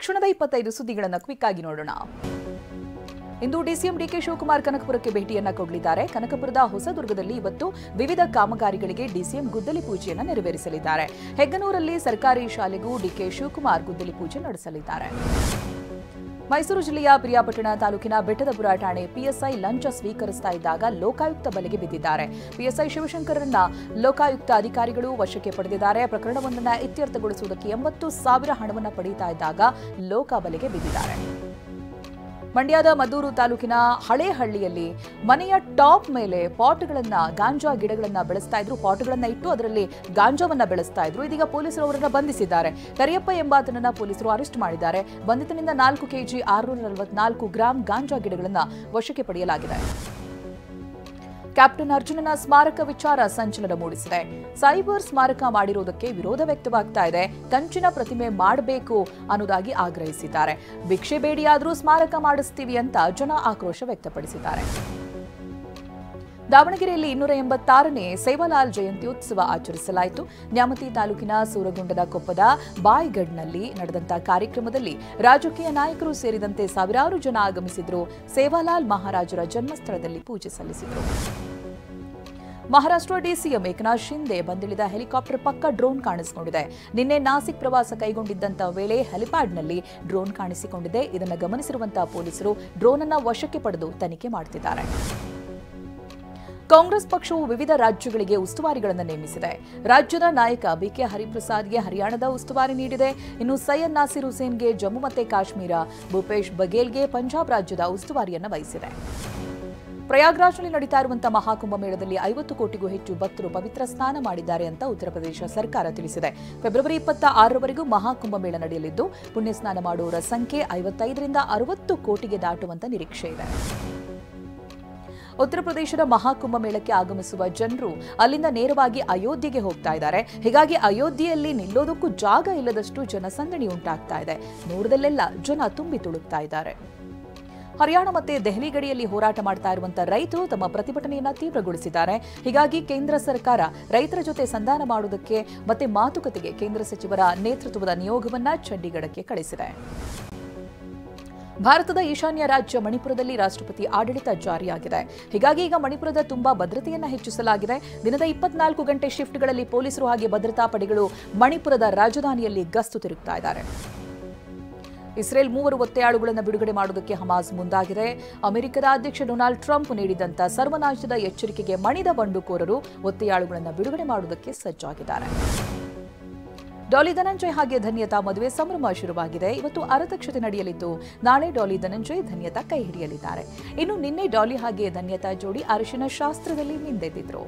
ಕ್ಷಣದ 25 ಸುದ್ದಿಗಳನ್ನು ಕ್ವಿಕ್ ಆಗಿ ನೋಡೋಣ. ಇಂದು ಡಿಸಿಎಂ ಡಿಕೆ ಶಿವಕುಮಾರ್ ಕನಕಪುರಕ್ಕೆ ಭೇಟಿಯನ್ನ ಕೊಡಲಿದ್ದಾರೆ. ಕನಕಪುರದ ಹೊಸದುರ್ಗದಲ್ಲಿ ಇವತ್ತು ವಿವಿಧ ಕಾಮಗಾರಿಗಳಿಗೆ ಡಿಸಿಎಂ ಗುದ್ದಲಿ ಪೂಜೆಯನ್ನು ನೆರವೇರಿಸಲಿದ್ದಾರೆ. ಹೆಗ್ಗನೂರಲ್ಲಿ ಸರ್ಕಾರಿ ಶಾಲೆಗೂ ಡಿಕೆ ಶಿವಕುಮಾರ್ ಗುದ್ದಲಿ ಪೂಜೆ ನಡೆಸಲಿದ್ದಾರೆ. ಮೈಸೂರು ಜಿಲ್ಲೆಯ ಪಿರಿಯಾಪಟ್ಟಣ ತಾಲೂಕಿನ ಬೆಟ್ಟದಪುರ ಠಾಣೆ ಪಿಎಸ್ಐ ಲಂಚ ಸ್ವೀಕರಿಸ್ತಾ ಇದ್ದಾಗ ಲೋಕಾಯುಕ್ತ ಬಲೆಗೆ ಬಿದ್ದಿದ್ದಾರೆ. ಪಿಎಸ್ಐ ಶಿವಶಂಕರನ್ನ ಲೋಕಾಯುಕ್ತ ಅಧಿಕಾರಿಗಳು ವಶಕ್ಕೆ ಪಡೆದಿದ್ದಾರೆ. ಪ್ರಕರಣವೊಂದನ್ನು ಇತ್ಯರ್ಥಗೊಳಿಸುವುದಕ್ಕೆ 80,000 ಹಣವನ್ನು ಪಡೆಯುತ್ತಾ ಇದ್ದಾಗ ಲೋಕ ಬಲೆಗೆ ಬಿದ್ದಿದ್ದಾರೆ. ಮಂಡ್ಯದ ಮದ್ದೂರು ತಾಲೂಕಿನ ಹಳೇಹಳ್ಳಿಯಲ್ಲಿ ಮನೆಯ ಟಾಪ್ ಮೇಲೆ ಗಾಂಜಾ ಗಿಡಗಳನ್ನ ಬೆಳೆಸ್ತಾ ಇದ್ರು. ಪಾಟ್ಗಳನ್ನ ಇಟ್ಟು ಅದರಲ್ಲಿ ಗಾಂಜಾವನ್ನ ಬೆಳೆಸ್ತಾ ಇದ್ರು. ಇದೀಗ ಪೊಲೀಸರು ಅವರನ್ನ ಬಂಧಿಸಿದ್ದಾರೆ. ಕರಿಯಪ್ಪ ಎಂಬಾತನನ್ನ ಪೊಲೀಸರು ಅರೆಸ್ಟ್ ಮಾಡಿದ್ದಾರೆ. ಬಂಧಿತನಿಂದ 4 ಕೆಜಿ 644 ಗ್ರಾಂ ಗಾಂಜಾ ಗಿಡಗಳನ್ನ ವಶಕ್ಕೆ ಪಡೆಯಲಾಗಿದೆ. ಕ್ಯಾಪ್ಟನ್ ಅರ್ಜುನನ ಸ್ಮಾರಕ ವಿಚಾರ ಸಂಚಲನ ಮೂಡಿಸಿದೆ. ಸೈಬರ್ ಸ್ಮಾರಕ ಮಾಡಿರುವುದಕ್ಕೆ ವಿರೋಧ ವ್ಯಕ್ತವಾಗ್ತಾ ಇದೆ. ಕಂಚಿನ ಪ್ರತಿಮೆ ಮಾಡಬೇಕು ಅನ್ನೋದಾಗಿ ಆಗ್ರಹಿಸಿದ್ದಾರೆ. ಭಿಕ್ಷೆ ಬೇಡಿಯಾದರೂ ಸ್ಮಾರಕ ಮಾಡಿಸ್ತೀವಿ ಅಂತ ಜನ ಆಕ್ರೋಶ ವ್ಯಕ್ತಪಡಿಸಿದ್ದಾರೆ. ದಾವಣಗೆರೆಯಲ್ಲಿ 286ನೇ ಸೇವಾಲಾಲ್ ಜಯಂತ್ಯುತ್ಸವ ಆಚರಿಸಲಾಯಿತು. ನ್ಯಾಮತಿ ತಾಲೂಕಿನ ಸೂರಗುಂಡದ ಕೊಪ್ಪದ ಬಾಯ್ಗಡ್ನಲ್ಲಿ ನಡೆದಂತಹ ಕಾರ್ಯಕ್ರಮದಲ್ಲಿ ರಾಜಕೀಯ ನಾಯಕರು ಸೇರಿದಂತೆ ಸಾವಿರಾರು ಜನ ಆಗಮಿಸಿದ್ರು. ಸೇವಾಲಾಲ್ ಮಹಾರಾಜರ ಜನ್ಮಸ್ಥಳದಲ್ಲಿ ಪೂಜೆ ಸಲ್ಲಿಸಿದರು. ಮಹಾರಾಷ್ಟ್ರ ಡಿಸಿಎಂ ಏಕನಾಥ್ ಶಿಂದೆ ಬಂದಿಳಿದ ಹೆಲಿಕಾಪ್ಟರ್ ಪಕ್ಕ ಡ್ರೋನ್ ಕಾಣಿಸಿಕೊಂಡಿದೆ. ನಿನ್ನೆ ನಾಸಿಕ್ ಪ್ರವಾಸ ಕೈಗೊಂಡಿದ್ದಂಥ ವೇಳೆ ಹೆಲಿಪ್ಯಾಡ್ನಲ್ಲಿ ಡ್ರೋನ್ ಕಾಣಿಸಿಕೊಂಡಿದೆ. ಇದನ್ನು ಗಮನಿಸಿರುವಂತಹ ಪೊಲೀಸರು ಡ್ರೋನ್ ಅನ್ನು ವಶಕ್ಕೆ ಪಡೆದು ತನಿಖೆ ಮಾಡುತ್ತಿದ್ದಾರೆ. ಕಾಂಗ್ರೆಸ್ ಪಕ್ಷವು ವಿವಿಧ ರಾಜ್ಯಗಳಿಗೆ ಉಸ್ತುವಾರಿಗಳನ್ನು ನೇಮಿಸಿದೆ. ರಾಜ್ಯದ ನಾಯಕ ಬಿಕೆ ಹರಿಪ್ರಸಾದ್ಗೆ ಹರಿಯಾಣದ ಉಸ್ತುವಾರಿ ನೀಡಿದೆ. ಇನ್ನು ಸೈಯದ್ ನಾಸಿರ್ ಹುಸೇನ್ಗೆ ಜಮ್ಮು ಮತ್ತು ಕಾಶ್ಮೀರ, ಭೂಪೇಶ್ ಬಘೇಲ್ಗೆ ಪಂಜಾಬ್ ರಾಜ್ಯದ ಉಸ್ತುವಾರಿಯನ್ನು ವಹಿಸಿದೆ. ಪ್ರಯಾಗ್ರಾಜ್ನಲ್ಲಿ ನಡೀತಾ ಇರುವಂತಹ ಮಹಾಕುಂಭಮೇಳದಲ್ಲಿ 50 ಕೋಟಿಗೂ ಹೆಚ್ಚು ಭಕ್ತರು ಪವಿತ್ರ ಸ್ನಾನ ಮಾಡಿದ್ದಾರೆ ಅಂತ ಉತ್ತರ ಪ್ರದೇಶ ಸರ್ಕಾರ ತಿಳಿಸಿದೆ. ಫೆಬ್ರವರಿ 26ರವರೆಗೂ ಮಹಾಕುಂಭಮೇಳ ನಡೆಯಲಿದ್ದು ಪುಣ್ಯ ಸ್ನಾನ ಮಾಡುವವರ ಸಂಖ್ಯೆ 55ರಿಂದ 60 ಕೋಟಿಗೆ ದಾಟುವಂತ ನಿರೀಕ್ಷೆ ಇದೆ. ಉತ್ತರ ಪ್ರದೇಶದ ಮಹಾಕುಂಭಮೇಳಕ್ಕೆ ಆಗಮಿಸುವ ಜನರು ಅಲ್ಲಿಂದ ನೇರವಾಗಿ ಅಯೋಧ್ಯೆಗೆ ಹೋಗ್ತಾ ಇದ್ದಾರೆ. ಹೀಗಾಗಿ ಅಯೋಧ್ಯೆಯಲ್ಲಿ ನಿಲ್ಲೋದಕ್ಕೂ ಜಾಗ ಇಲ್ಲದಷ್ಟು ಜನಸಂದಣಿ ಉಂಟಾಗ್ತಾ ಇದೆ. ನೋಡದಲ್ಲೆಲ್ಲ ಜನ ತುಂಬಿ ತುಳುಕ್ತಾ ಇದ್ದಾರೆ. ಹರಿಯಾಣ ಮತ್ತು ದೆಹಲಿ ಗಡಿಯಲ್ಲಿ ಹೋರಾಟ ಮಾಡ್ತಾ ಇರುವಂತಹ ರೈತರು ತಮ್ಮ ಪ್ರತಿಭಟನೆಯನ್ನ ತೀವ್ರಗೊಳಿಸಿದ್ದಾರೆ. ಹೀಗಾಗಿ ಕೇಂದ್ರ ಸರ್ಕಾರ ರೈತರ ಜೊತೆ ಸಂಧಾನ ಮಾಡುವುದಕ್ಕೆ ಮತ್ತೆ ಮಾತುಕತೆಗೆ ಕೇಂದ್ರ ಸಚಿವರ ನೇತೃತ್ವದ ನಿಯೋಗವನ್ನ ಚಂಡೀಗಢಕ್ಕೆ ಕಳಿಸಿದೆ. ಭಾರತದ ಈಶಾನ್ಯ ರಾಜ್ಯ ಮಣಿಪುರದಲ್ಲಿ ರಾಷ್ಟ್ರಪತಿ ಆಡಳಿತ ಜಾರಿಯಾಗಿದೆ. ಹೀಗಾಗಿ ಈಗ ಮಣಿಪುರದ ತುಂಬಾ ಭದ್ರತೆಯನ್ನ ಹೆಚ್ಚಿಸಲಾಗಿದೆ. ದಿನದ 24 ಗಂಟೆ ಶಿಫ್ಟ್ಗಳಲ್ಲಿ ಪೊಲೀಸರು ಹಾಗೆ ಭದ್ರತಾ ಪಡೆಗಳು ಮಣಿಪುರದ ರಾಜಧಾನಿಯಲ್ಲಿ ಗಸ್ತು ತಿರುಗ್ತಾ ಇದ್ದಾರೆ. ಇಸ್ರೇಲ್ 3 ಒತ್ತೆಯಾಳುಗಳನ್ನು ಬಿಡುಗಡೆ ಮಾಡುವುದಕ್ಕೆ ಹಮಾಸ್ ಮುಂದಾಗಿದೆ. ಅಮೆರಿಕದ ಅಧ್ಯಕ್ಷ ಡೊನಾಲ್ಡ್ ಟ್ರಂಪ್ ನೀಡಿದಂತ ಸರ್ವನಾಶದ ಎಚ್ಚರಿಕೆಗೆ ಮಣಿದ ಬಂಡುಕೋರರು ಒತ್ತೆಯಾಳುಗಳನ್ನು ಬಿಡುಗಡೆ ಮಾಡುವುದಕ್ಕೆ ಸಜ್ಜಾಗಿದ್ದಾರೆ. ಡಾಲಿ ಧನಂಜಯ್ ಹಾಗೆ ಧನ್ಯತಾ ಮದುವೆ ಸಂಭ್ರಮ ಶುರುವಾಗಿದೆ. ಇವತ್ತು ಆರತಕ್ಷತೆ ನಡೆಯಲಿದ್ದು ನಾಳೆ ಡಾಲಿ ಧನಂಜಯ್ ಧನ್ಯತಾ ಕೈ ಹಿಡಿಯಲಿದ್ದಾರೆ. ಇನ್ನು ನಿನ್ನೆ ಡಾಲಿ ಹಾಗೆ ಧನ್ಯತಾ ಜೋಡಿ ಅರಿಶಿನ ಶಾಸ್ತ್ರದಲ್ಲಿ ಮಿಂದೆದ್ದಿದ್ರು.